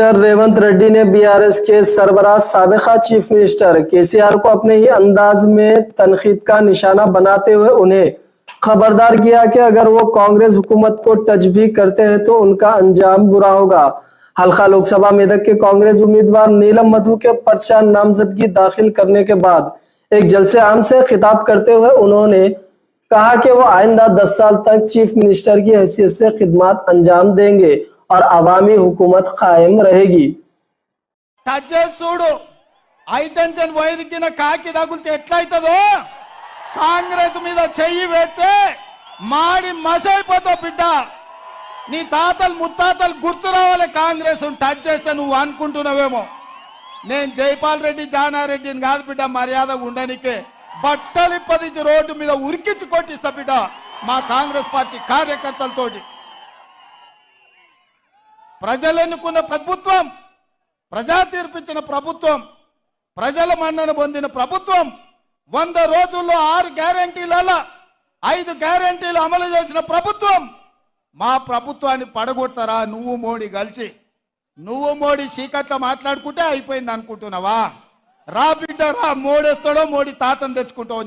Minister Revanth Reddy ने BRS के सरबराह साबिका chief minister KCR को अपने ही अंदाज में तनकीद का निशाना बनाते हुए उन्हें खबरदार किया कि अगर वो कांग्रेस हुकूमत को टच भी करते हैं तो उनका अंजाम बुरा होगा। हल्का लोकसभा मेदक के कांग्रेस उम्मीदवार नीलम मधु के पर्चा नामजदगी दाखिल करने के बाद एक जलसे आम से खिताब करते हुए उन्होंने कहा कि वो आइंदा 10 साल तक चीफ मिनिस्टर की हैसियत से खिदमत अंजाम देंगे और अवामी हुकूमत कायम रहेगी। కాంగ్రెస్ మీద చెయ్యి పెడితే మాడి మసైపోతావు బిడ్డ. నీ తాతలు ముత్తాతలు గుర్తు రావాలి. కాంగ్రెస్ టచ్ చేస్తే నువ్వు అనుకుంటున్నావేమో నేను జైపాల్ రెడ్డి జానారెడ్డిని కాదు బిడ్డ, మర్యాదగా ఉండనికే బట్టలు పదించి రోడ్డు మీద ఉరికించి కొట్టిస్తా బిడ్డ మా కాంగ్రెస్ పార్టీ కార్యకర్తలతోటి. ప్రజలు ఎన్నుకున్న ప్రభుత్వం, ప్రజా తీర్పిచ్చిన ప్రభుత్వం, ప్రజల మన్నన పొందిన ప్రభుత్వం 100 రోజుల్లో 6 గ్యారెంటీల 5 గ్యారెంటీలు అమలు చేసిన ప్రభుత్వం. మా ప్రభుత్వాన్ని పడగొడతారా నువ్వు మోడీ కలిసి? నువ్వు మోడీ చీకట్లో మాట్లాడుకుంటే అయిపోయింది అనుకుంటున్నావా? రా బిడ్డ రా, మోడేస్తాడో మోడీ తాతను తెచ్చుకుంటావు.